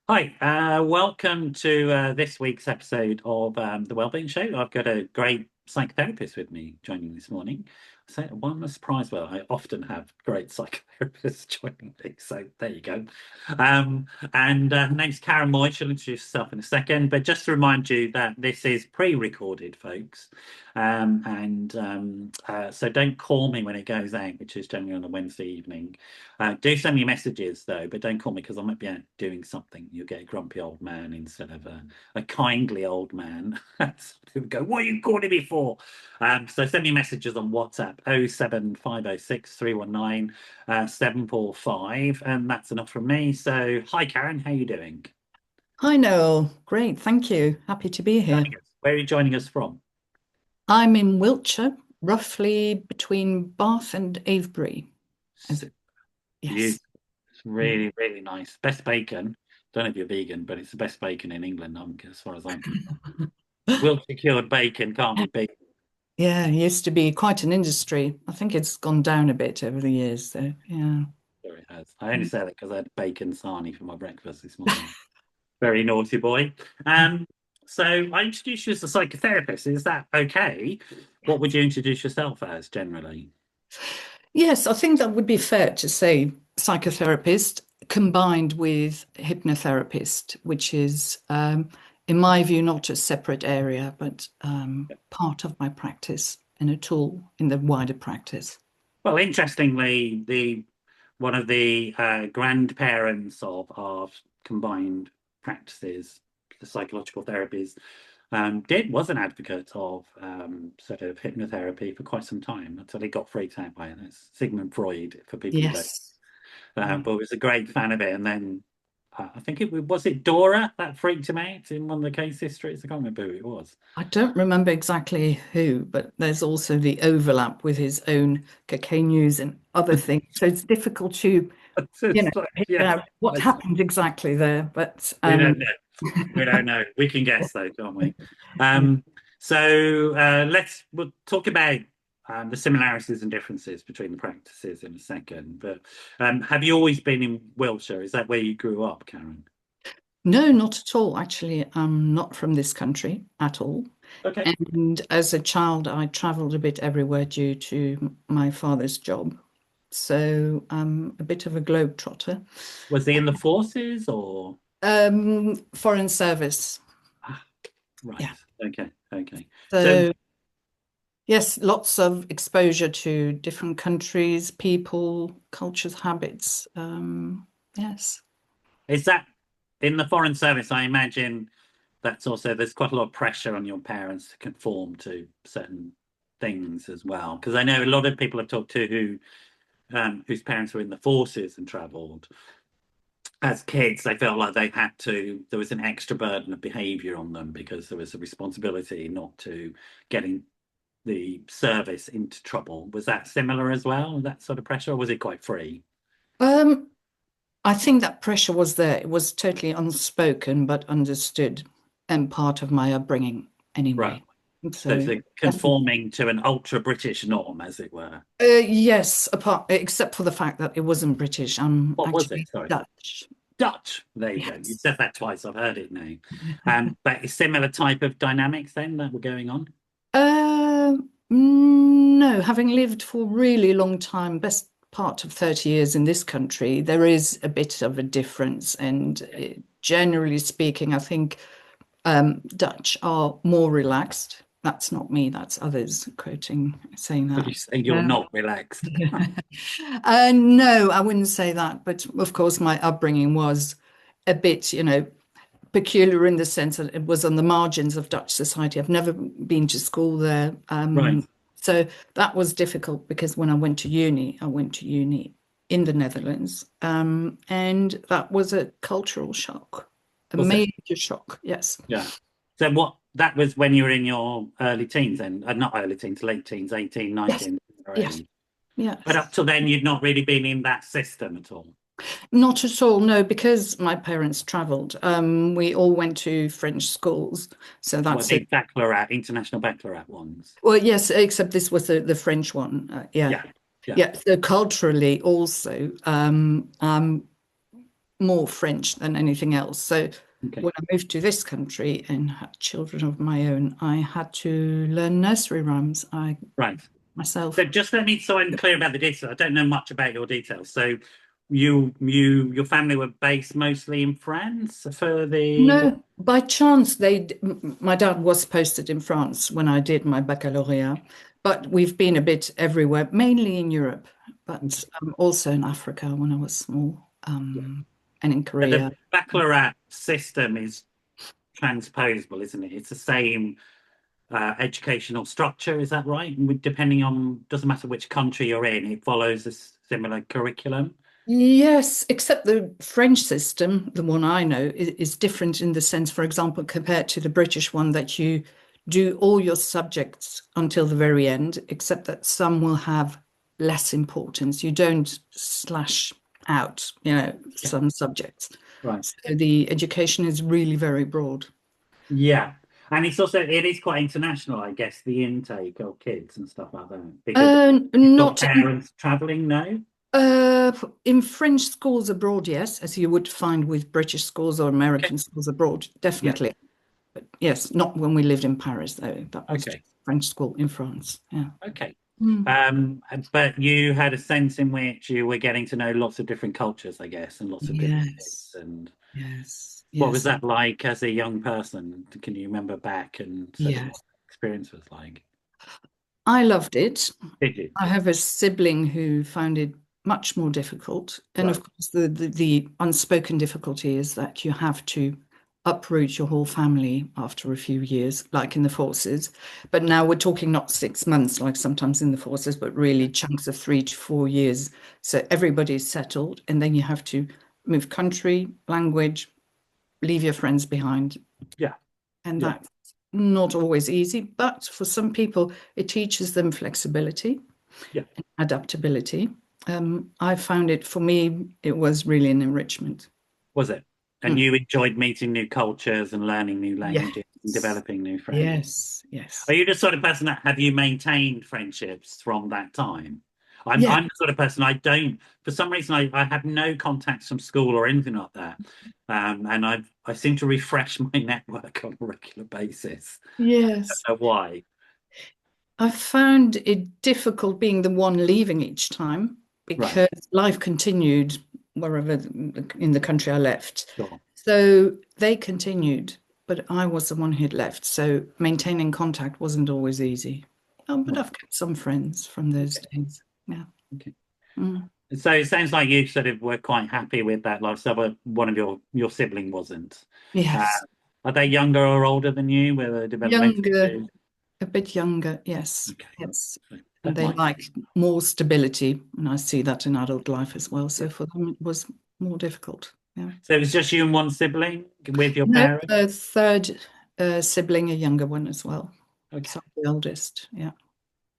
Hi, welcome to this week's episode of the Wellbeing Show. I've got a great psychotherapist with me joining this morning. So one was surprised. Well, I often have great psychotherapists joining me, so there you go. And her name's Karen Moyes. She'll introduce herself in a second, but just to remind you that this is pre-recorded, folks. So don't call me when it goes out, which is generally on a Wednesday evening. Do send me messages though, but don't call me because I might be out doing something. You'll get a grumpy old man instead of a kindly old man who would go, "What are you calling me for?" So send me messages on WhatsApp 07506 319 745, and that's enough from me. So hi Karen, how you doing? Hi, Noel. Great, thank you. Happy to be here. Where are you joining us from? I'm in Wiltshire, roughly between Bath and Avebury. As Super. yes. Beautiful. It's really, really nice. Best bacon. Don't know if you're vegan, but it's the best bacon in England, as far as I'm concerned. Wiltshire cured bacon can't be beat. Yeah, it used to be quite an industry. I think it's gone down a bit over the years, though. Yeah. Sure it has. I only say that because I had bacon sarnie for my breakfast this morning. Very naughty boy. Um, so I introduced you as a psychotherapist. Is that okay? What would you introduce yourself as generally? Yes, I think that would be fair to say psychotherapist combined with hypnotherapist, which is, in my view, not a separate area, but part of my practice and a tool in the wider practice. Well, interestingly, the one of the grandparents of our combined practices, the psychological therapies, was an advocate of sort of hypnotherapy for quite some time until he got freaked out by it. That's Sigmund Freud, for people who don't. Yes. Yeah. But was a great fan of it. And then I think it Dora that freaked him out in one of the case histories. I can't remember who it was. I don't remember exactly who, but there's also the overlap with his own cocaine use and other things. So it's difficult to, pick Yes, out what happened exactly there. But we don't know. We don't know. We can guess though, can't we? yeah. Um, we'll talk about the similarities and differences between the practices in a second. But have you always been in Wiltshire? Is that where you grew up, Karen? No, not at all. Actually, I'm not from this country at all. Okay. And as a child, I traveled a bit everywhere due to my father's job. So I'm a bit of a globetrotter. Was he in the forces or? Foreign service. Ah, right. Yeah. Okay. Okay. So So yes, lots of exposure to different countries, people, cultures, habits. Yes. is that in the foreign service? I imagine that's also there's quite a lot of pressure on your parents to conform to certain things as well. Because I know a lot of people I've talked to whose parents were in the forces and travelled as kids, they felt like they had to, there was an extra burden of behaviour on them because there was a responsibility not to getting the service into trouble. Was that similar as well, that sort of pressure, or was it quite free? Um, I think that pressure was there. It was totally unspoken but understood and part of my upbringing Right. anyway. So So it's definitely. conforming to an ultra British norm, as it were. Yes, apart except for the fact that it wasn't British. I'm What was it? actually Sorry. Dutch. Dutch. There you go. You Yes. said that twice. I've heard it now. But a similar type of dynamics then that were going on. No, having lived for a really long time, best part of 30 years in this country, there is a bit of a difference. And generally speaking, I think Dutch are more relaxed. That's not me, that's others quoting, saying But you that. say you're Um, not relaxed. no, I wouldn't say that. But of course, my upbringing was a bit, peculiar in the sense that it was on the margins of Dutch society. I've never been to school there. Right. So that was difficult because when I went to uni in the Netherlands. And that was a cultural shock, a Was it? major shock. Yes. Yeah. So what that was when you were in your early teens then, not early teens, late teens, 18, Yes. 19, or Yes. age. But Yes. up till then, you'd not really been in that system at all. Not at all, no, because my parents traveled. We all went to French schools. So Well, that's it. the baccalaureate, international baccalaureate ones. Well, yes, except this was the French one. Yeah. Yeah. Yeah. Yeah. So culturally also, more French than anything else. So Okay. when I moved to this country and had children of my own, I had to learn nursery rhymes Right. myself. So just let me, so I'm clear about the details. I don't know much about your details. So your family were based mostly in France for the. No, by chance, my dad was posted in France when I did my baccalaureate, but we've been a bit everywhere, mainly in Europe, but also in Africa when I was small, and in And the Korea. baccalaureate system is transposable, isn't it? It's the same educational structure, is that right? Depending on, doesn't matter which country you're in, it follows a similar curriculum. Yes, except the French system, the one I know, is different in the sense, for example, compared to the British one, that you do all your subjects until the very end, except that some will have less importance. You don't slash out, Yeah. some subjects. Right. So the education is really very broad. Yeah. And it's also, it is quite international, I guess, the intake of kids and stuff like that. Because you've got Not parents traveling now. Uh, in French schools abroad, yes, as you would find with British schools or Okay. American schools abroad, Yeah. definitely. But yes, not when we lived in Paris, though. That was Okay. just French school in France. Yeah. Okay. Mm. But you had a sense in which you were getting to know lots of different cultures, I guess, and lots of different kids. Yes, And yes, what was yes, that like as a young person? Can you remember back and sort of what yes. the experience was like? I loved it. Did you? I have a sibling who found it much more difficult. And of Right. course, the unspoken difficulty is that you have to uproot your whole family after a few years, like in the forces. But now we're talking not 6 months, like sometimes in the forces, but really chunks of 3 to 4 years. So everybody's settled, and then you have to move country, language, leave your friends behind. Yeah. And Yeah. that's not always easy, but for some people, it teaches them flexibility, Yeah. adaptability. I found it, for me, it was really an enrichment. Was it? And Mm. you enjoyed meeting new cultures and learning new languages and Yes, developing new friends. yes, Are yes, you the sort of person that have you maintained friendships from that time? yeah, I'm the sort of person I don't, for some reason, I have no contacts from school or anything like that. And I seem to refresh my network on a regular basis. I yes. don't know why. I found it difficult being the one leaving each time Right. because life continued wherever in the country I left. Sure. So they continued, but I was the one who'd left. So maintaining contact wasn't always easy. But Right. I've kept some friends from those Okay. days. Yeah. Okay. Mm. So it sounds like you sort of were quite happy with that lifestyle, but one of your sibling wasn't. Uh, Yes. are they younger or older than you? With a developmental Younger, age? a bit younger. Yes. Okay. Yes. So And that they might. like more stability. And I see that in adult life as well. Yeah. So for them, it was more difficult. Yeah. So it was just you and one sibling with your No, parents? a third sibling, a younger one as well. Okay. So I'm the oldest. Yeah.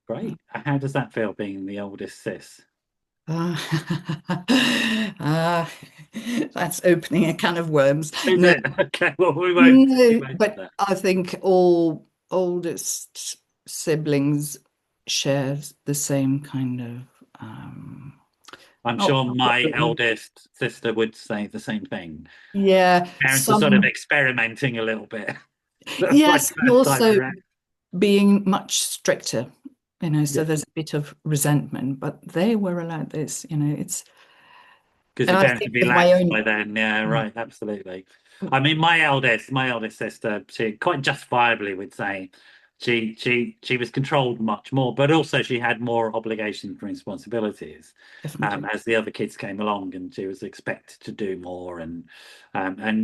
Great. How does that feel being the oldest sis? Uh, uh, that's opening a can of worms. Is No, it? Okay, well, we no, won't do but that. I think all oldest siblings share the same kind of I'm not sure my problem. eldest sister would say the same thing. Yeah, Parents are sort of some experimenting a little bit. That's like yes, and first time also around. being much stricter, so Yeah, there's a bit of resentment, but they were allowed this, it's because and your I parents think would be with my lax own by then. Yeah, right, absolutely. I mean, my eldest sister, she quite justifiably would say she was controlled much more, but also she had more obligations and responsibilities definitely. as the other kids came along, and she was expected to do more, and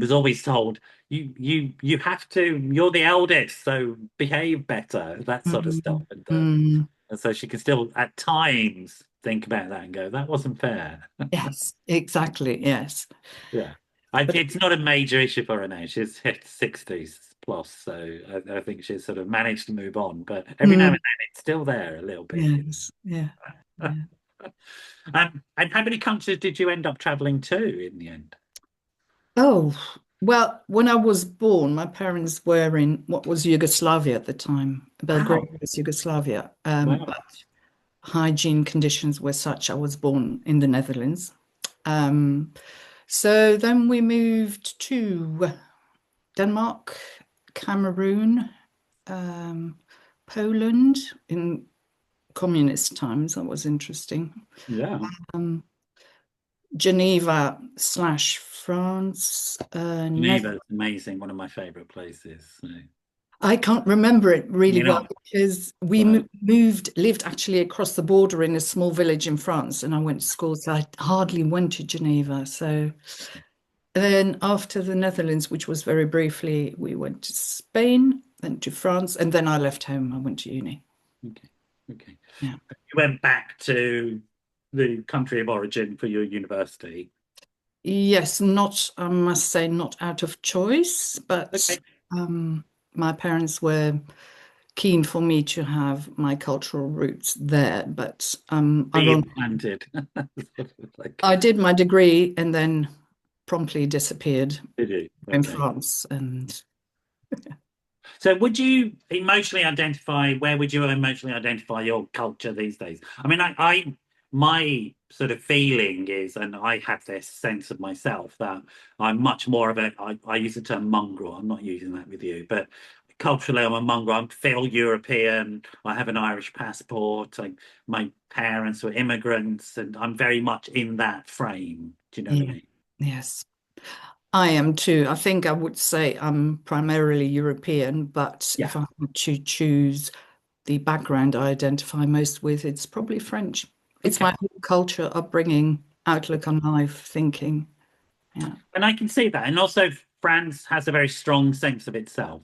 was always told you have to. You're the eldest, so behave better. That sort of stuff, Mm, and mm. so she can still at times think about that and go, that wasn't fair. Yes, exactly. Yes. Yeah. But It's not a major issue for her now. She's hit 60s plus, so I think she's sort of managed to move on. But every now and mm, then it's still there a little bit. yes, yeah, yeah. And how many countries did you end up traveling to in the end? Oh, well, when I was born, my parents were in what was Yugoslavia at the time. Belgrade Wow. was Yugoslavia. Wow. But hygiene conditions were such. I was born in the Netherlands. Um, So then we moved to Denmark, Cameroon, um, Poland in communist times. That was interesting. Yeah. Um, Geneva slash France. Geneva is amazing. One of my favorite places. So, I can't remember it really you well know, because we right. lived actually across the border in a small village in France, and I went to school, so I hardly went to Geneva. So then after the Netherlands, which was very briefly, we went to Spain, then to France, and then I left home. I went to uni. Okay. Okay. Yeah. You went back to the country of origin for your university. Yes, not, I must say, not out of choice, but Okay. um, my parents were keen for me to have my cultural roots there. But Be ironically, implanted. Like, I did my degree and then promptly disappeared did you? in Okay. France. And So would you emotionally identify, where would you emotionally identify your culture these days? I mean, my sort of feeling is, and I have this sense of myself that I'm much more of I use the term mongrel. I'm not using that with you, but culturally I'm a mongrel. I feel European. I have an Irish passport. My parents were immigrants, and I'm very much in that frame. Do you know what I yeah, mean? yes, I am too. I think I would say I'm primarily European, but Yeah. if I had to choose the background I identify most with, it's probably French. It's my Okay. whole culture, upbringing, outlook on life, thinking. Yeah. And I can see that. And also, France has a very strong sense of itself.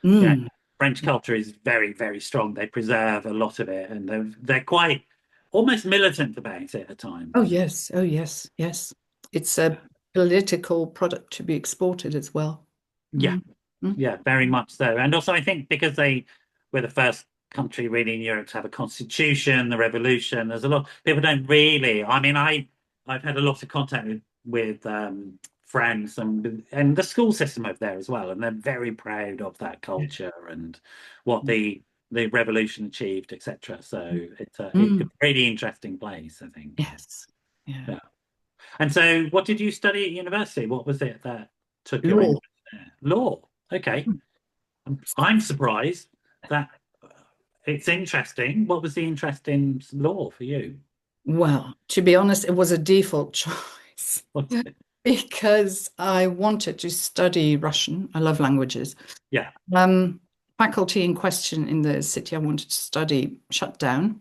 Yeah, Mm. French culture is very, very strong. They preserve a lot of it, and they're quite almost militant about it at Oh, times. yes. Oh, yes. Yes. It's a political product to be exported as well. Yeah, Mm. Mm. yeah, very much so. And also, I think because they were the first country really in Europe to have a constitution, the revolution. There's a lot people don't really. I mean, I've had a lot of contact with friends and the school system over there as well, and they're very proud of that culture and what the revolution achieved, etc. So it's a Mm. really interesting place, I think. Yes. Yeah. Yeah. And so, what did you study at university? What was it that took your Law. interest there? Law. Okay. I'm surprised that it's interesting. What was the interest in law for you? Well, to be honest, it was a default choice What's it? because I wanted to study Russian. I love languages. Yeah. Um, Faculty in question in the city I wanted to study shut down.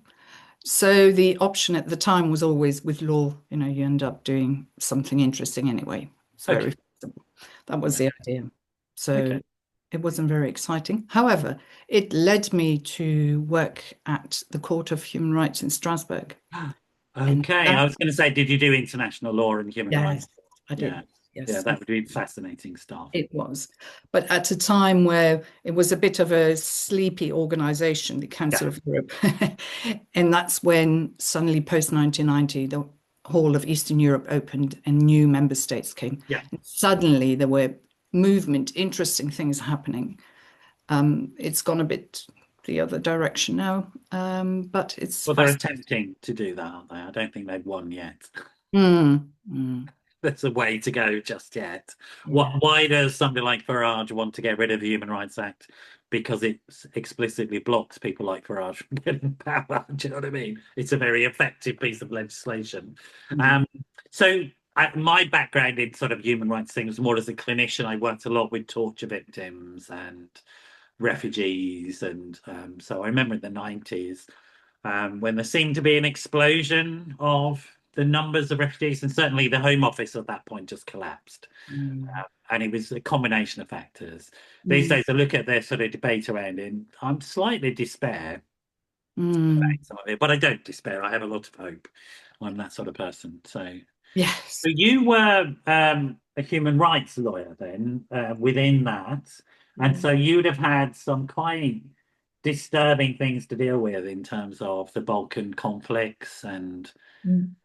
So the option at the time was always with law, you end up doing something interesting anyway. It's Okay. very flexible. That was Yeah. the idea. So Okay. it wasn't very exciting. However, it led me to work at the Court of Human Rights in Strasbourg. And Okay. that, I was going to say, did you do international law and human rights? yes, I Yeah. did. Yeah. Yes, That would be fascinating stuff. it was. But at a time where it was a bit of a sleepy organization, the Yeah. Council of Europe. And that's when suddenly post 1990, the whole of Eastern Europe opened and new member states came. Yeah. And suddenly there were movement, interesting things happening. It's gone a bit the other direction now, but it's Well, they're fast. attempting to do that, aren't they? I don't think they've won yet. Mm, mm, There's a way to go just yet. yeah. Why does somebody like Farage want to get rid of the Human Rights Act? Because it explicitly blocks people like Farage from getting power. Do you know what I mean? It's a very effective piece of legislation. Mm, Um, so my background in sort of human rights things, more as a clinician, I worked a lot with torture victims and refugees, and so I remember in the 90s when there seemed to be an explosion of the numbers of refugees, and certainly the Home Office at that point just collapsed. mm, And it was a combination of factors. These mm, days, I look at their sort of debate around it, and I'm slightly despair about mm. some of it, but I don't despair. I have a lot of hope. I'm that sort of person. So Yes. you were a human rights lawyer then within that, and so you'd have had some quite disturbing things to deal with in terms of the Balkan conflicts. And Mm.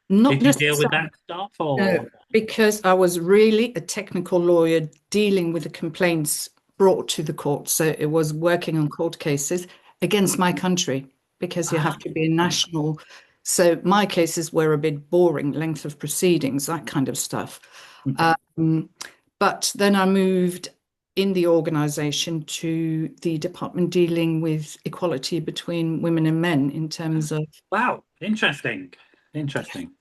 Not did you deal with necessarily. that stuff, No, or because I was really a technical lawyer dealing with the complaints brought to the court. So it was working on court cases against my country because you ah, have to be a national So my cases were a bit boring, length of proceedings, that kind of stuff. Okay. But then I moved in the organization to the department dealing with equality between women and men in terms of. Wow, interesting. Interesting.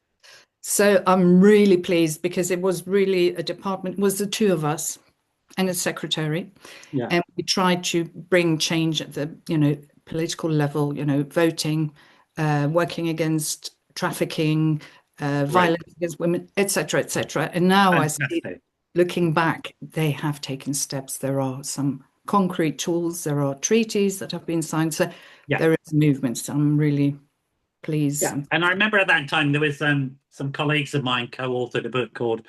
So I'm really pleased because it was really a department, was the two of us and a secretary. Yeah. And we tried to bring change at the, political level, voting, working against trafficking, Great. violence against women, etc., etc. And now I see, Fantastic. looking back, they have taken steps. There are some concrete tools, there are treaties that have been signed. So Yeah. there is movement. So I'm really pleased. Yeah. And I remember at that time there was some colleagues of mine co-authored a book called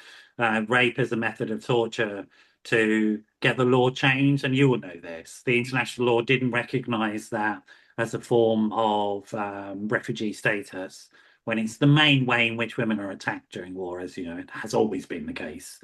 Rape as a Method of Torture to get the law changed. And you will know this. The international law didn't recognize that as a form of refugee status when it's the main way in which women are attacked during war, as you know, it has always been the case.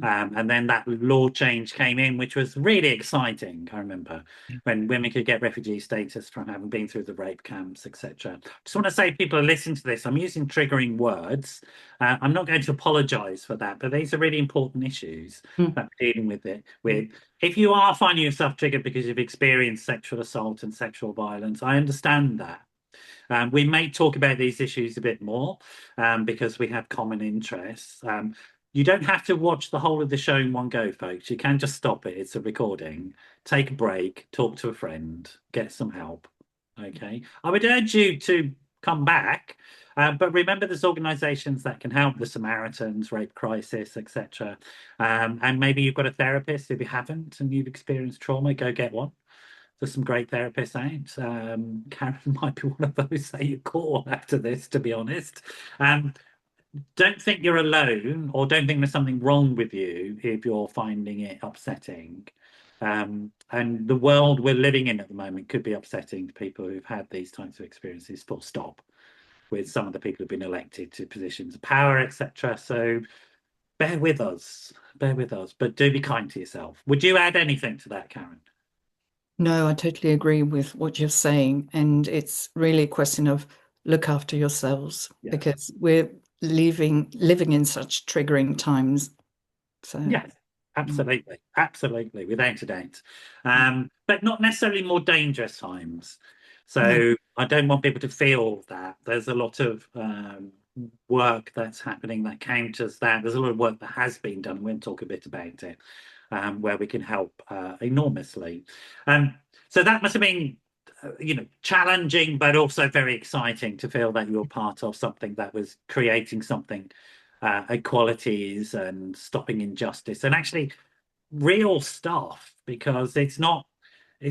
And then that law change came in, which was really exciting. I remember when women could get refugee status from having been through the rape camps, etc. Just want to say, people are listening to this, I'm using triggering words. I'm not going to apologize for that, but these are really important issues that we're dealing with it with. If you are finding yourself triggered because you've experienced sexual assault and sexual violence, I understand that. We may talk about these issues a bit more because we have common interests. You don't have to watch the whole of the show in one go, folks. You can just stop it. It's a recording. Take a break, talk to a friend, get some help. Okay. I would urge you to come back, but remember there's organizations that can help, the Samaritans, Rape Crisis, etc. And maybe you've got a therapist. If you haven't and you've experienced trauma, go get one. There's some great therapists out. Karen might be one of those that you call after this, to be honest. Don't think you're alone, or don't think there's something wrong with you if you're finding it upsetting. And the world we're living in at the moment could be upsetting to people who've had these types of experiences, full stop, with some of the people who've been elected to positions of power, etc. So bear with us, but do be kind to yourself. Would you add anything to that, Karen? No, I totally agree with what you're saying. And it's really a question of look after yourselves because we're living in such triggering times. So yes, absolutely, without a doubt. But not necessarily more dangerous times. So I don't want people to feel that. There's a lot of work that's happening that counters that. There's a lot of work that has been done. We'll talk a bit about it, where we can help enormously. So that must have been challenging, but also very exciting to feel that you're part of something that was creating something, equalities and stopping injustice, and actually real stuff, because it's not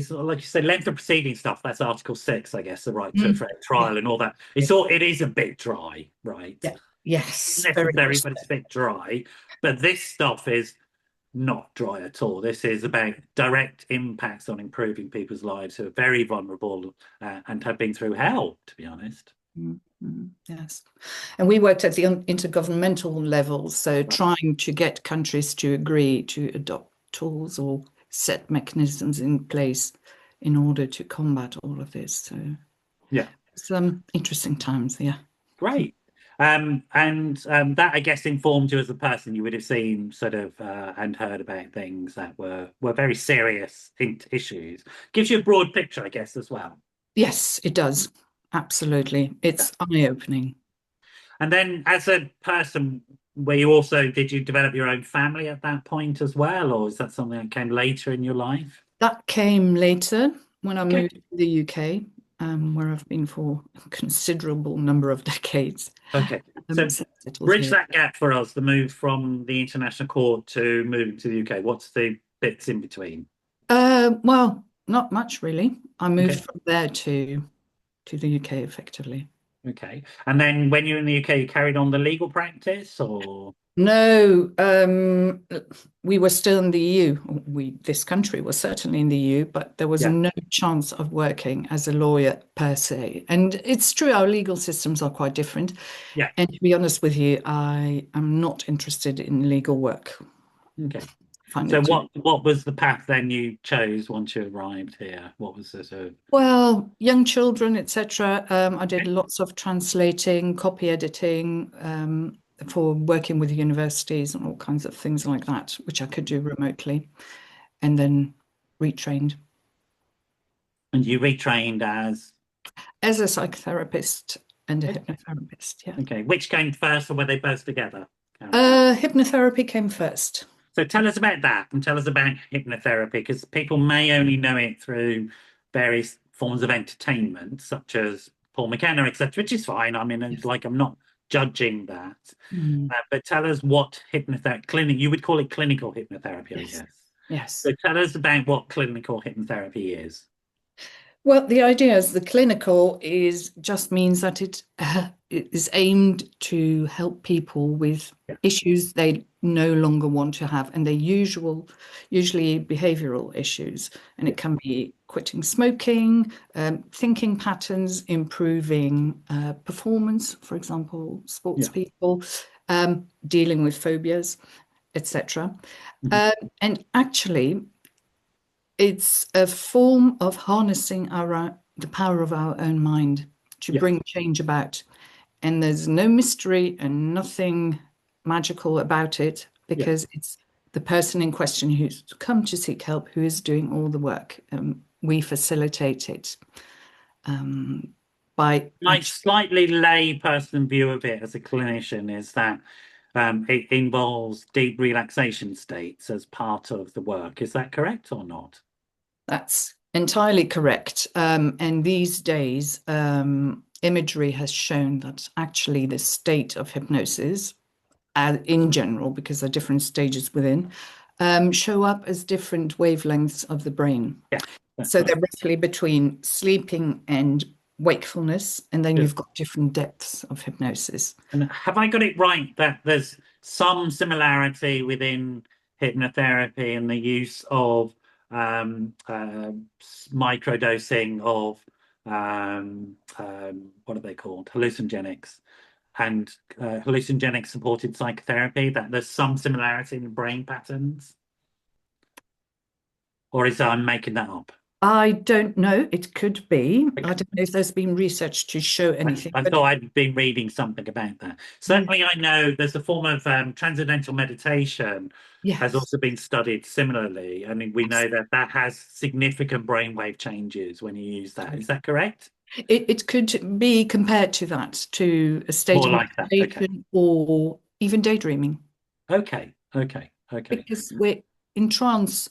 like you said, length of proceeding stuff. That's Article 6, I guess, the right to a fair trial and all that. It is a bit dry, right? yeah. Yes, Necessary, but it's a bit dry. But this stuff is not dry at all. This is about direct impacts on improving people's lives who are very vulnerable and have been through hell, to be honest. Yes. And we worked at the intergovernmental level, so trying to get countries to agree to adopt tools or set mechanisms in place in order to combat all of this. So yeah, some interesting times. Yeah. Great. And that, I guess, informed you as a person. You would have seen sort of and heard about things that were very serious issues. Gives you a broad picture, I guess, as well. Yes, it does. Absolutely. It's eye-opening. And then as a person, did you develop your own family at that point as well? Or is that something that came later in your life? That came later when I moved to the UK, where I've been for a considerable number of decades. Okay. So bridge that gap for us, the move from the international court to moving to the UK. What's the bits in between? Well, not much really. I moved from there to the UK effectively. Okay. And then when you're in the UK, you carried on the legal practice, or? No, we were still in the EU. This country was certainly in the EU, but there was no chance of working as a lawyer per se. And it's true, our legal systems are quite different. Yeah. And to be honest with you, I am not interested in legal work. Okay. find So it to. what was the path then you chose once you arrived here? What was the sort of Well, young children, etc. I did lots of translating, copy editing, for working with universities and all kinds of things like that, which I could do remotely, and then retrained and you retrained as a psychotherapist and a okay, hypnotherapist. Yeah. okay. Which came first, or were they both together, Karen? Hypnotherapy came first. So tell us about that and tell us about hypnotherapy, because people may only know it through various forms of entertainment, such as Paul McKenna, etc., which is fine. I mean, it's Yes. like I'm not judging that. Mm. But tell us what hypnotherapy, you would call it clinical hypnotherapy, I Yes. guess. Yes. So tell us about what clinical hypnotherapy is. Well, the idea is the clinical is just means that it is aimed to help people with Yeah, issues they no longer want to have, and they're usually behavioral issues. And yeah, it can be quitting smoking, thinking patterns, improving performance, for example, sports yeah. people, dealing with phobias, etc. Mhm. Um, and actually, it's a form of harnessing the power of our own mind to Yeah, bring change about. And there's no mystery and nothing magical about it yeah. because it's the person in question who's come to seek help who is doing all the work. We facilitate it by My actually. slightly lay person view of it as a clinician is that it involves deep relaxation states as part of the work. Is that correct or not? That's entirely correct. And these days, imagery has shown that actually the state of hypnosis, in general, because there are different stages within, show up as different wavelengths of the brain. Yeah, that's So they're right. roughly between sleeping and wakefulness, and then Good. you've got different depths of hypnosis. And have I got it right that there's some similarity within hypnotherapy and the use of microdosing of what are they called? Hallucinogenics and hallucinogenic supported psychotherapy, that there's some similarity in the brain patterns? Or is I'm making that up? I don't know. It could be. I Okay. don't know if there's been research to show anything, I but thought I'd been reading something about that. mm, Certainly, I know there's a form of transcendental meditation has yes, also been studied similarly. I mean, we know that that has significant brainwave changes when you use that. Is that correct? it could be compared to that, to a state More of like that. Okay. meditation or even daydreaming, Okay. Okay. Okay. because we're in trance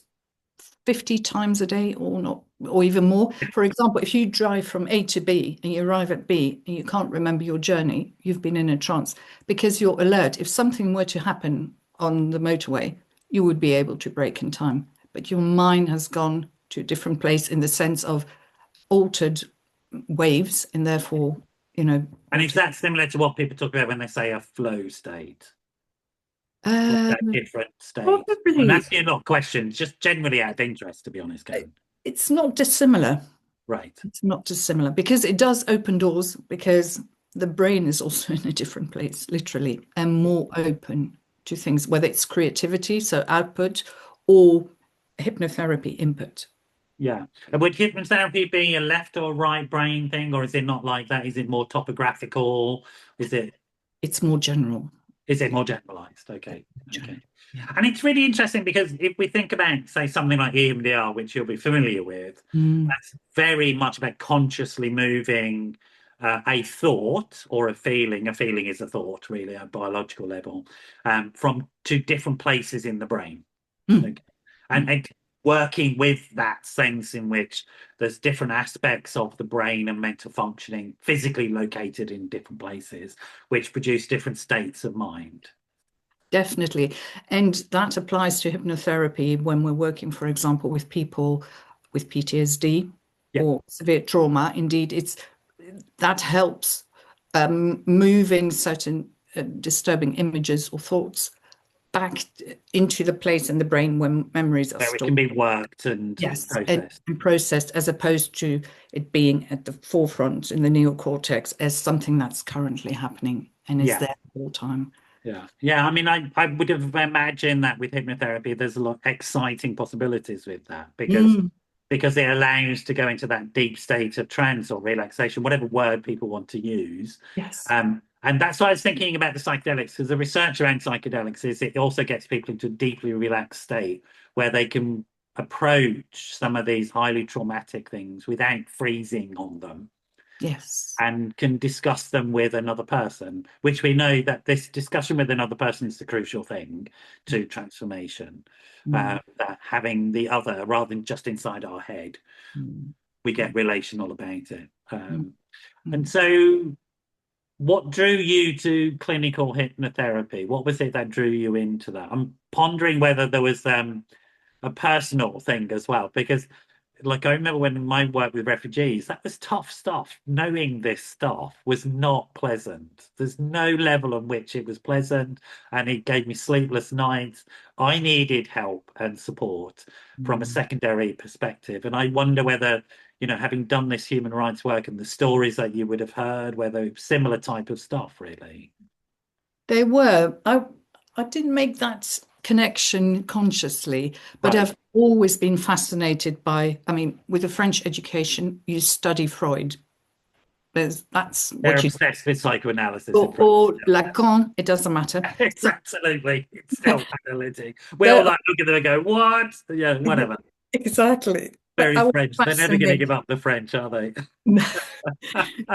50 times a day or not, or even more. For example, if you drive from A to B and you arrive at B and you can't remember your journey, you've been in a trance because you're alert. If something were to happen on the motorway, you would be able to brake in time. But your mind has gone to a different place in the sense of altered waves and therefore, And is altered. that similar to what people talk about when they say a flow state? Or that Um, different state? I'm Probably asking you not questions, just generally out of interest, to be honest, Karen. it's not dissimilar. Right. It's not dissimilar because it does open doors because the brain is also in a different place, literally, and more open to things, whether it's creativity, so output, or hypnotherapy input. Yeah. And would hypnotherapy be a left or right brain thing, or is it not like that? Is it more topographical? Is it It's more general. is it more generalized? Okay. General. Okay. Yeah. And it's really interesting because if we think about, say, something like EMDR, which you'll be familiar with, Mm. that's very much about consciously moving a thought or a feeling. A feeling is a thought, really, at a biological level, from two different places in the brain. Mm. Okay. And working with that sense in which there's different aspects of the brain and mental functioning physically located in different places, which produce different states of mind. Definitely. And that applies to hypnotherapy when we're working, for example, with people with PTSD Yeah, or severe trauma. Indeed, it's that helps moving certain disturbing images or thoughts back into the place in the brain when memories are where it can stored. be worked and Yes, processed. and processed as opposed to it being at the forefront in the neocortex as something that's currently happening and is Yeah. there all the time. Yeah. I mean, I would have imagined that with hypnotherapy, there's a lot of exciting possibilities with that Mm, because it allows to go into that deep state of trance or relaxation, whatever word people want to use. yes. And that's why I was thinking about the psychedelics, because the research around psychedelics is it also gets people into a deeply relaxed state where they can approach some of these highly traumatic things without freezing on them Yes. and can discuss them with another person, which we know that this discussion with another person is the crucial thing to transformation. Mm, That having the other rather than just inside our head, mm, we get relational about it. mm, And mm. so, what drew you to clinical hypnotherapy? What was it that drew you into that? I'm pondering whether there was a personal thing as well, because like I remember when my work with refugees, that was tough stuff. Knowing this stuff was not pleasant. There's no level on which it was pleasant, and it gave me sleepless nights. I needed help and support from a Mm. secondary perspective, and I wonder whether, having done this human rights work and the stories that you would have heard, whether similar type of stuff, really. They were. I didn't make that connection consciously, but Right. I've always been fascinated by, I mean, with a French education, you study Freud. That's They're what you, obsessed with psychoanalysis in France. or Lacan, it doesn't matter. It's So, absolutely, it's still analytic. We all so- like look at them and go, what? Yeah, whatever. exactly. But Very I was French. They're never going to give fascinated. up the French, are they?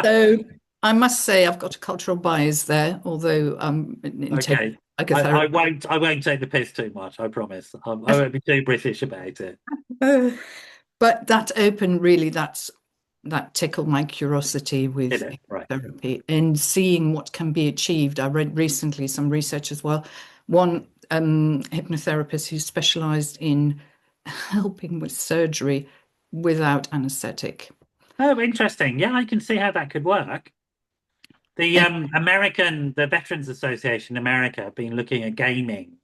So I must say I've got a cultural bias there, although in Okay. I psychotherapy. won't take the piss too much, I promise. I won't be too British about it. Uh, but that opened really that tickled my curiosity Did with it? Right. therapy and seeing what can be achieved. I read recently some research as well. One hypnotherapist who specialized in helping with surgery without anesthetic. Oh, interesting. Yeah, I can see how that could work. The And the Veterans Association in America have been looking at gaming,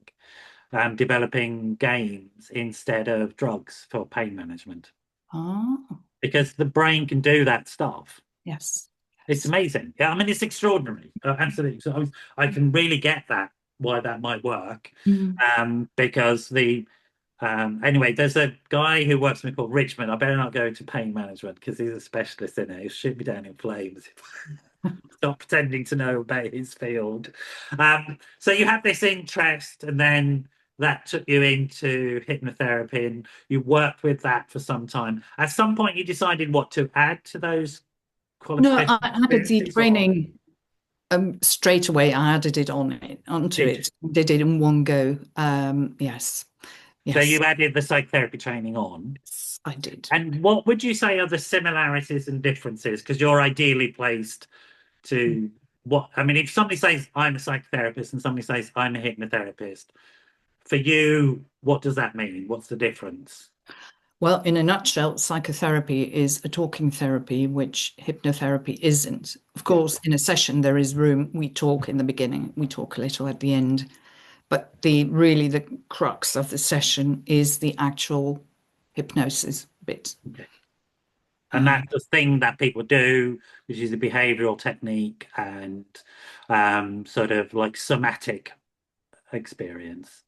developing games instead of drugs for pain management ah, because the brain can do that stuff. yes, It's yes. amazing. Yeah, I mean, it's extraordinary. Absolutely. So I can really get that, why that might work. Mm. Because anyway, there's a guy who works for me called Richmond. I better not go into pain management because he's a specialist in it. He'll shoot me down in flames. Stop pretending to know about his field. So you had this interest, and then that took you into hypnotherapy, and you worked with that for some time. At some point, you decided what to add to those No, qualifications, I added the experiences, or training straight away. I added it onto did you? it. Did it in one go. Yes, So yes, you added the psychotherapy training on. yes, I did. And what would you say are the similarities and differences? Because you're ideally placed to what, I mean, if somebody says I'm a psychotherapist and somebody says I'm a hypnotherapist, for you, what does that mean? What's the difference? Well, in a nutshell, psychotherapy is a talking therapy, which hypnotherapy isn't. Of Yeah. course, in a session, there is room. We talk in the beginning, we talk a little at the end, but the crux of the session is the actual hypnosis bit. Okay. And Uh, that's the thing that people do, which is a behavioral technique and sort of like somatic experience.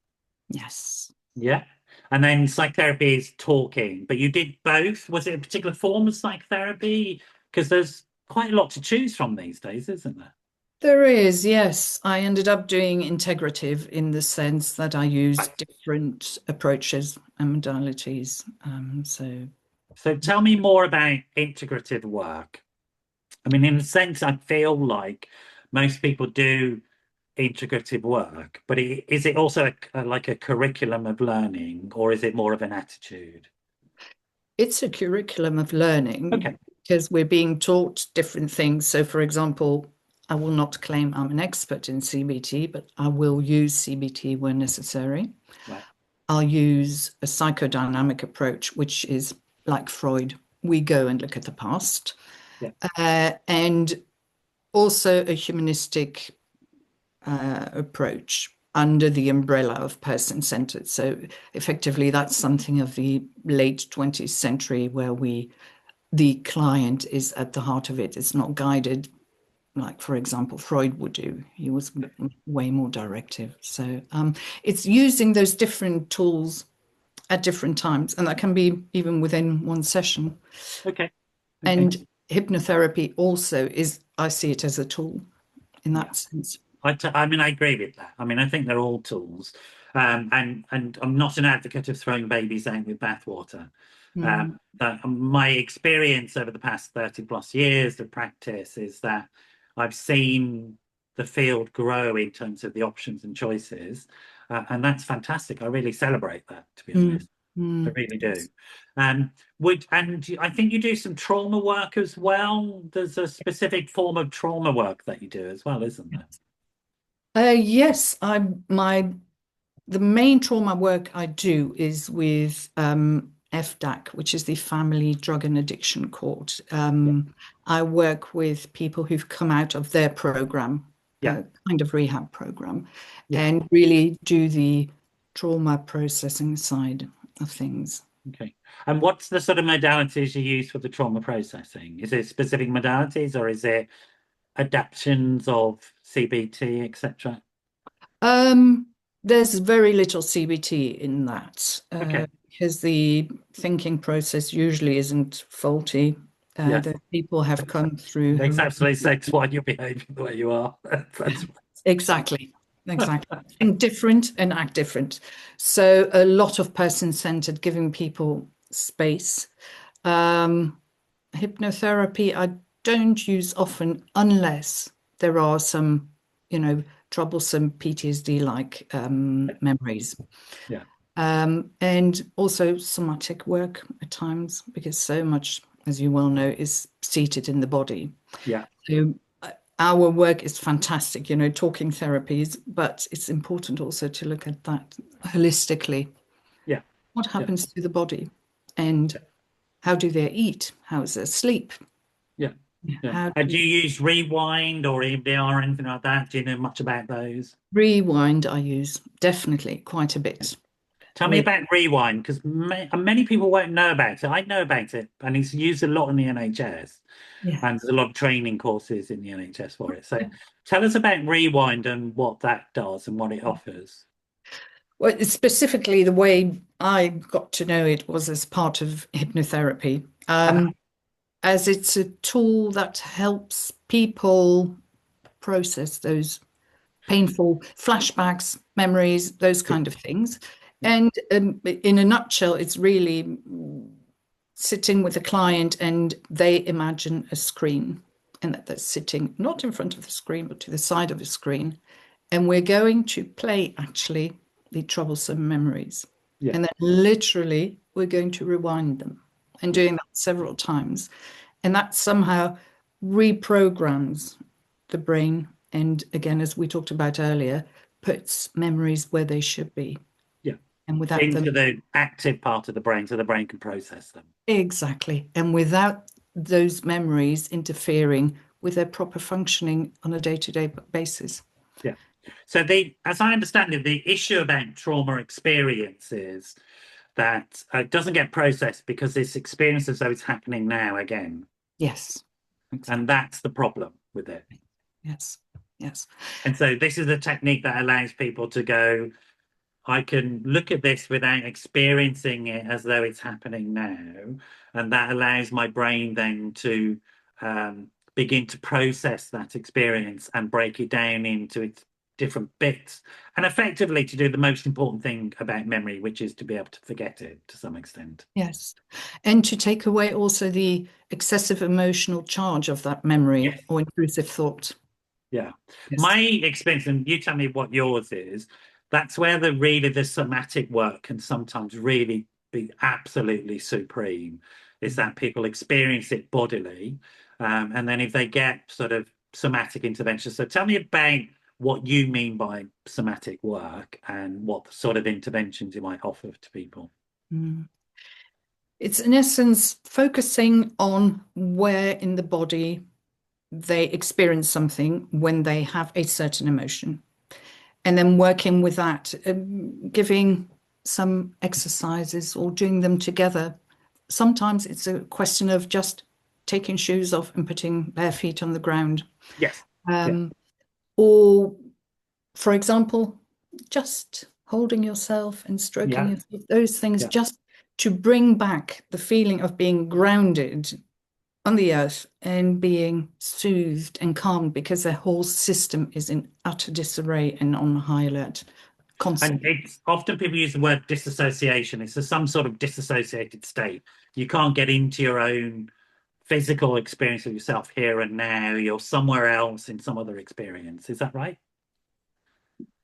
yes. Yeah. And then psychotherapy is talking, but you did both. Was it a particular form of psychotherapy? Because there's quite a lot to choose from these days, isn't there? There is, yes. I ended up doing integrative in the sense that I used Right. different approaches and modalities. So tell me more about integrative work. I mean, in a sense, I feel like most people do integrative work, but is it also like a curriculum of learning, or is it more of an attitude? it's a curriculum of learning Okay. because we're being taught different things. So, for example, I will not claim I'm an expert in CBT, but I will use CBT where necessary. Right. I'll use a psychodynamic approach, which is like Freud. We go and look at the past, Yeah. and also a humanistic approach under the umbrella of person-centered. So effectively, that's something of the late 20th century where the client is at the heart of it. It's not guided like, for example, Freud would do. He was way more directive. So it's using those different tools at different times, and that can be even within one session. Okay. Okay. And hypnotherapy also is, I see it as a tool in Yeah. that sense. I mean, I agree with that. I mean, I think they're all tools. And I'm not an advocate of throwing babies out with bathwater. Mm. But my experience over the past 30 plus years of practice is that I've seen the field grow in terms of the options and choices. And that's fantastic. I really celebrate that, to be Mm. honest. I Mm. really do. And I think you do some trauma work as well. There's a specific form of trauma work that you do as well, isn't there? Yes, the main trauma work I do is with FDAC, which is the Family Drug and Addiction Court. Yeah. I work with people who've come out of their program, Yeah. kind of rehab program, Yeah. and really do the trauma processing side of things. Okay. And what's the sort of modalities you use for the trauma processing? Is it specific modalities or is it adaptations of CBT, etc.? There's very little CBT in that Okay. because the thinking process usually isn't faulty. Yeah. The people have come through Makes horrific. absolute sense why you're behaving the way you are. That's Exactly, exactly. Think different and act different. So a lot of person-centered, giving people space. Hypnotherapy, I don't use often unless there are some, troublesome PTSD-like memories. yeah. And also somatic work at times, because so much, as you well know, is seated in the body. Yeah. So our work is fantastic, talking therapies, but it's important also to look at that holistically. Yeah. What Yeah. happens to the body, and how do they eat? How is their sleep? Yeah. Yeah. How And do do you use Rewind or EMDR or anything like that? Do you know much about those? Rewind I use definitely quite a bit. Tell me about Rewind because many people won't know about it. I know about it, and it's used a lot in the NHS, Yeah. and there's a lot of training courses in the NHS for it. So tell us about Rewind and what that does and what it offers. Well, specifically, the way I got to know it was as part of hypnotherapy, as it's a tool that helps people process those painful flashbacks, memories, those kind of things. Yeah. And in a nutshell, it's really sitting with a client and they imagine a screen and that they're sitting not in front of the screen, but to the side of the screen. And we're going to play actually the troublesome memories. Yeah. And then literally we're going to rewind them and doing that several times. And that somehow reprograms the brain. And again, as we talked about earlier, puts memories where they should be. Yeah. And without Into them, the active part of the brain so the brain can process them. exactly. And without those memories interfering with their proper functioning on a day-to-day basis. Yeah. So as I understand it, the issue about trauma experiences that doesn't get processed because it's experienced as though it's happening now again. Yes. Exactly. And that's the problem with it. Yes. Yes. And so this is a technique that allows people to go, I can look at this without experiencing it as though it's happening now. And that allows my brain then to begin to process that experience and break it down into its different bits and effectively to do the most important thing about memory, which is to be able to forget it to some extent. Yes. And to take away also the excessive emotional charge of that memory Yes. or intrusive thought. Yeah. Yes. My experience, and you tell me what yours is, that's where the somatic work can sometimes really be absolutely supreme, is that people experience it bodily. And then if they get sort of somatic intervention. So tell me about what you mean by somatic work and what sort of interventions you might offer to people. It's in essence focusing on where in the body they experience something when they have a certain emotion, and then working with that, giving some exercises or doing them together. Sometimes it's a question of just taking shoes off and putting bare feet on the ground. Yes. Yeah. Um, or, for example, just holding yourself and stroking Yeah. yourself, those things, Yeah. just to bring back the feeling of being grounded on the earth and being soothed and calmed, because their whole system is in utter disarray and on high alert And constantly. it's often people use the word disassociation. It's some sort of disassociated state. You can't get into your own physical experience of yourself here and now. You're somewhere else in some other experience. Is that right?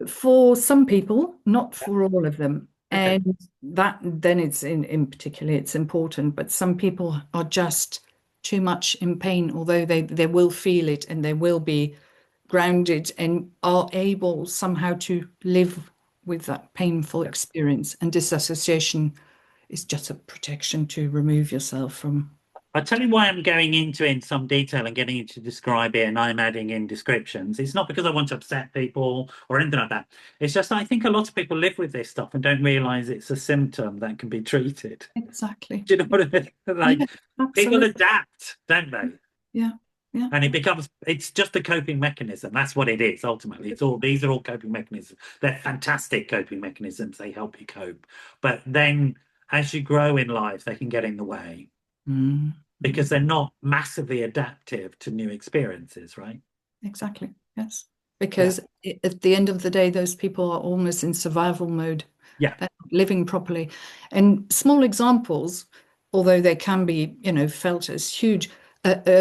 For some people, not for all of them. Okay. And that then it's in particular, it's important, but some people are just too much in pain, although they will feel it and they will be grounded and are able somehow to live with that painful Yeah. experience. And disassociation is just a protection to remove yourself from. I'll tell you why I'm going into it in some detail and getting you to describe it, and I'm adding in descriptions. It's not because I want to upset people or anything like that. It's just I think a lot of people live with this stuff and don't realize it's a symptom that can be treated. Exactly. Do you know what I mean? Yeah, Like people absolutely. adapt, don't they? Yeah, yeah. And it's just a coping mechanism. That's what it is ultimately. These are all coping mechanisms. They're fantastic coping mechanisms. They help you cope. But then as you grow in life, they can get in the way Mm, because mm. they're not massively adaptive to new experiences, right? Exactly. Yes. Yeah. Because at the end of the day, those people are almost in survival mode. Yeah. They're not living properly. And small examples, although they can be, felt as huge,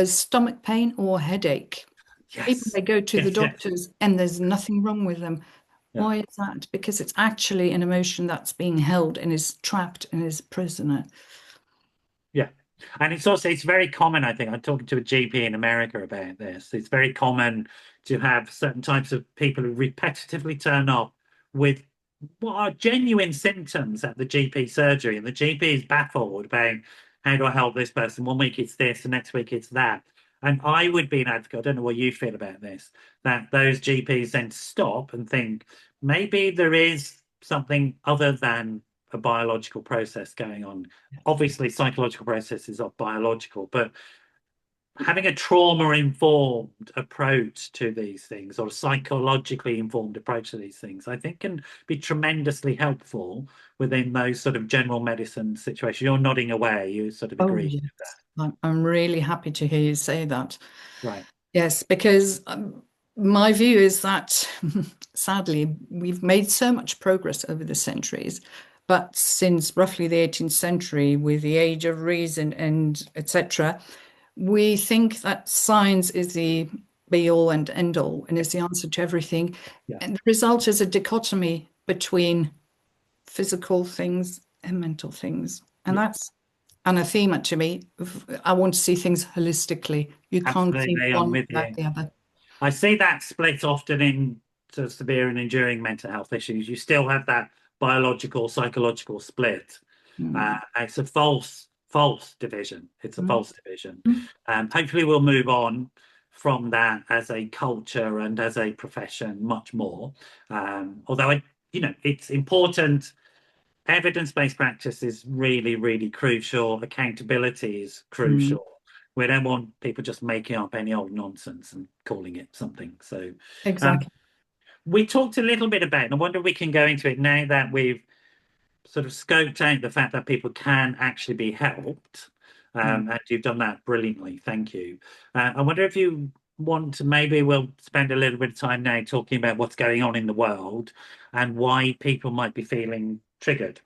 stomach pain or headache. People, Yes. they go to the Yes. Yes. doctors and there's nothing wrong with them. Yeah. Why is that? Because it's actually an emotion that's being held and is trapped and is a prisoner. Yeah. And it's very common, I think. I'm talking to a GP in America about this. It's very common to have certain types of people who repetitively turn up with what are genuine symptoms at the GP surgery. And the GP is baffled about how do I help this person? One week it's this, the next week it's that. And I would be an advocate, I don't know what you feel about this, that those GPs then stop and think maybe there is something other than a biological process going on. Obviously, psychological processes are biological, but having a trauma-informed approach to these things or a psychologically informed approach to these things, I think can be tremendously helpful within those sort of general medicine situations. You're nodding away, you sort of Oh, agree yes. with that. I'm really happy to hear you say that. Right. Yes, because my view is that sadly, we've made so much progress over the centuries, but since roughly the 18th century, with the age of reason and etc., we think that science is the be all and end all and is the answer to everything. Yeah. And the result is a dichotomy between physical things and mental things. And Yeah. that's anathema to me. I want to see things holistically. You can't think Absolutely, I'm one with without you. the other. I see that split often in sort of severe and enduring mental health issues. You still have that biological, psychological split. Mm, It's a false division. It's a mm, false division. mm, Hopefully, we'll move on from that as a culture and as a profession much more. Although it's important. Evidence-based practice is really, really crucial. Accountability is mm. crucial. We don't want people just making up any old nonsense and calling it something. So, um, Exactly. we talked a little bit about, and I wonder if we can go into it now that we've sort of scoped out the fact that people can actually be helped. Mm, And you've done that brilliantly. Thank you. I wonder if you want to, maybe we'll spend a little bit of time now talking about what's going on in the world and why people might be feeling triggered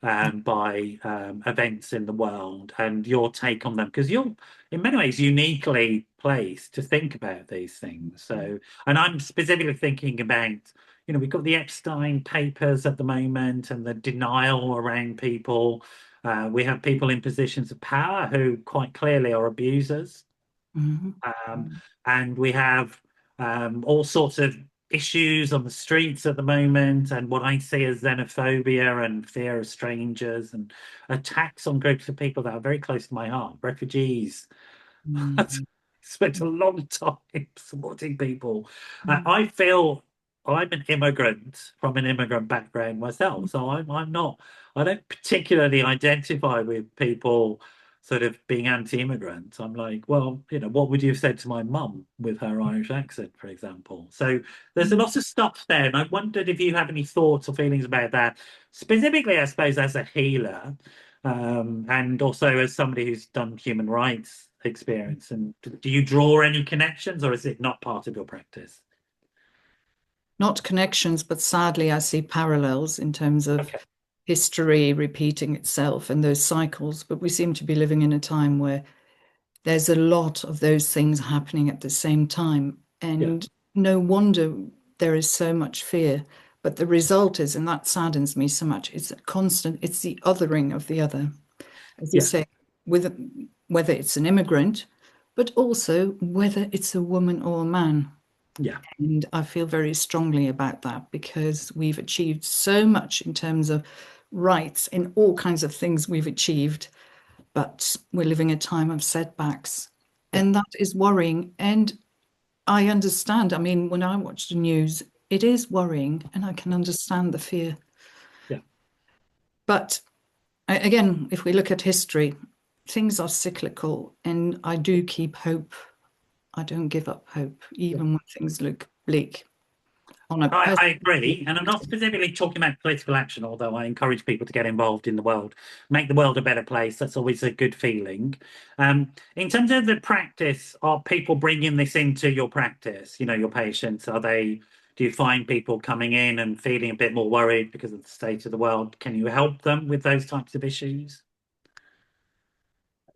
by events in the world and your take on them, because you're in many ways uniquely placed to think about these things. So, and I'm specifically thinking about, we've got the Epstein papers at the moment and the denial around people. We have people in positions of power who quite clearly are abusers. mhm, Um, mm, and we have all sorts of issues on the streets at the moment, and what I see as xenophobia and fear of strangers and attacks on groups of people that are very close to my heart, refugees. I mm, spent a long time supporting people. mm, I feel I'm an immigrant from an immigrant background myself, so I'm not. I don't particularly identify with people sort of being anti-immigrant. I'm like, well, you know, what would you have said to my mum with her Irish accent, for example? So there's a lot of stuff there, and I wondered if you have any thoughts or feelings about that, specifically, I suppose, as a healer, and also as somebody who's done human rights experience. And do you draw any connections, or is it not part of your practice? Not connections, but sadly, I see parallels in terms of Okay. history repeating itself and those cycles. But we seem to be living in a time where there's a lot of those things happening at the same time. Yeah. And no wonder there is so much fear. But the result is, and that saddens me so much, it's a constant, it's the othering of the other. As you Yeah. say, with whether it's an immigrant, but also whether it's a woman or a man. Yeah. And I feel very strongly about that because we've achieved so much in terms of rights in all kinds of things we've achieved, but we're living a time of setbacks. Yeah. And that is worrying. And I understand. I mean, when I watch the news, it is worrying and I can understand the fear. Yeah. But again, if we look at history, things are cyclical and I do keep hope. I don't give up hope, Yeah. even when things look bleak. On a I personal, agree, and I'm not specifically talking about political action, although I encourage people to get involved in the world, make the world a better place. That's always a good feeling. In terms of the practice, are people bringing this into your practice? You know, your patients, do you find people coming in and feeling a bit more worried because of the state of the world? Can you help them with those types of issues?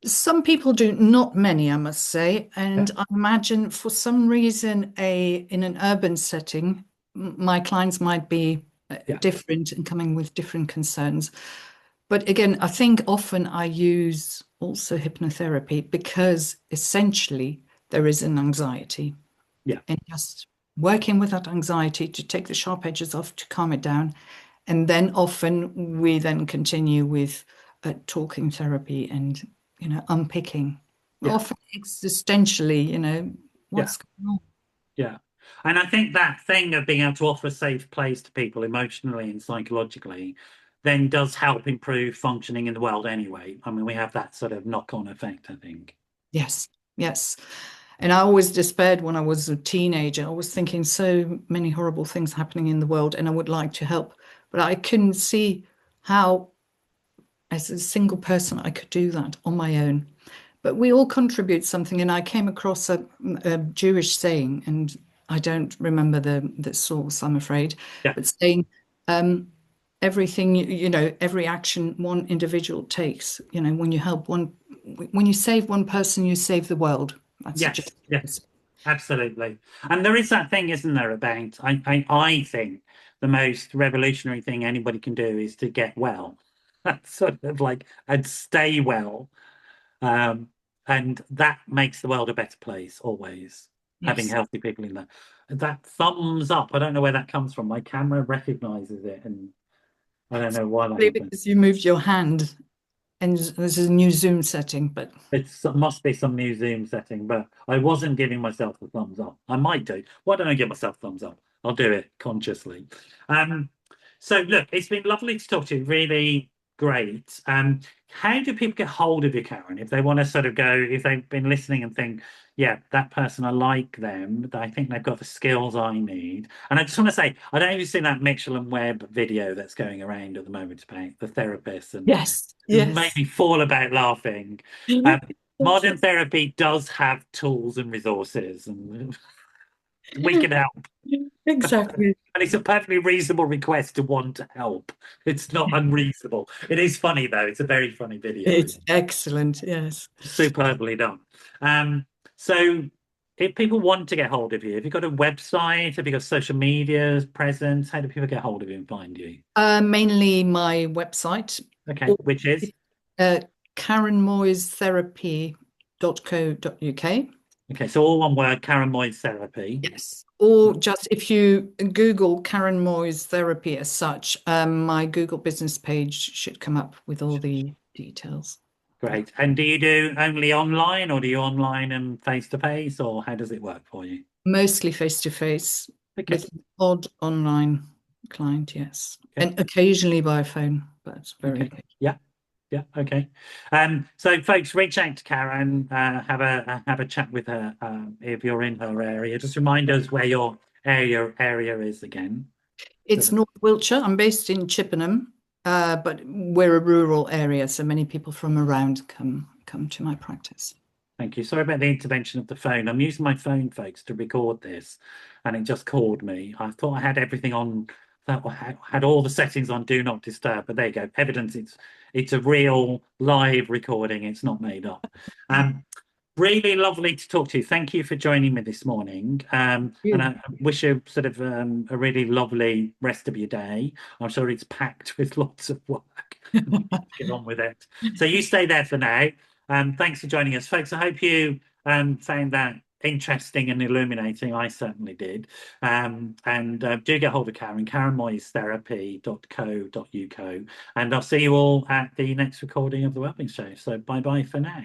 some people do, not many, I must say. Yeah, And I imagine for some reason, in an urban setting, my clients might be yeah, different and coming with different concerns. But again, I think often I use also hypnotherapy because essentially there is an anxiety yeah, and just working with that anxiety to take the sharp edges off to calm it down. And then often we then continue with talking therapy and, unpicking, yeah, often existentially, yeah. what's going on. Yeah. And I think that thing of being able to offer a safe place to people emotionally and psychologically then does help improve functioning in the world anyway. I mean, we have that sort of knock-on effect, I think. Yes, yes. And I always despaired when I was a teenager. I was thinking so many horrible things happening in the world and I would like to help, but I couldn't see how, as a single person, I could do that on my own. But we all contribute something. And I came across a Jewish saying, and I don't remember the source, I'm afraid, Yeah. but saying, um, everything, every action one individual takes, when you help one, when you save one person, you save the world. That's Yes, just, yes, absolutely. And there is that thing, isn't there, about I think the most revolutionary thing anybody can do is to get well. That's sort of like and stay well. Um, and that makes the world a better place always, having yes. healthy people in there. That thumbs up, I don't know where that comes from. My camera recognizes it, and I don't know why that Probably happens. because you moved your hand and there's a new Zoom setting, but It must be some new Zoom setting, but I wasn't giving myself the thumbs up. I might do. Why don't I give myself thumbs up? I'll do it consciously. Um, so look, it's been lovely to talk to you. Really great. How do people get hold of you, Karen? If they want to sort of go, if they've been listening and think, yeah, that person, I like them. I think they've got the skills I need. And I just want to say, I don't know if you've seen that Michelin Webb video that's going around at the moment about the therapist, and yes, it made yes. me fall about laughing. Um, modern therapy does have tools and resources, and we can help. Exactly. And it's a perfectly reasonable request to want to help. It's not unreasonable. It is funny though. It's a very funny video. It's excellent. Yes. Superbly done. So if people want to get hold of you, have you got a website? Have you got social media presence? How do people get hold of you and find you? Mainly my website, Okay, or which is uh, karenmoyestherapy.co.uk. okay. So all one word, Karen Moyes Therapy. Yes. Or just if you Google Karen Moyes therapy as such, my Google business page should come up with all the details. Yeah. Great. And do you do only online, or do you online and face to face, or how does it work for you? Mostly face to face Okay. with an odd online client, yes. Okay. And occasionally by phone, but very Okay. occasionally. Yeah. Yeah, okay. So folks, reach out to Karen, have a chat with her if you're in her area. Just remind us where your area is again. It's North Wiltshire. I'm based in Chippenham, but we're a rural area, so many people from around come to my practice. Thank you. Sorry about the intervention of the phone. I'm using my phone, folks, to record this, and it just called me. I thought I had everything on, that had all the settings on Do Not Disturb, but there you go. Evidence it's a real live recording. It's not made up. Really lovely to talk to you. Thank you for joining me this morning. And I wish you sort of a really lovely rest of your day. I'm sure it's packed with lots of work. Get on with it. So you stay there for now. Thanks for joining us, folks. I hope you found that interesting and illuminating. I certainly did. Do get hold of Karen, karenmoyestherapy.co.uk. And I'll see you all at the next recording of the Wellbeing Show. So bye-bye for now.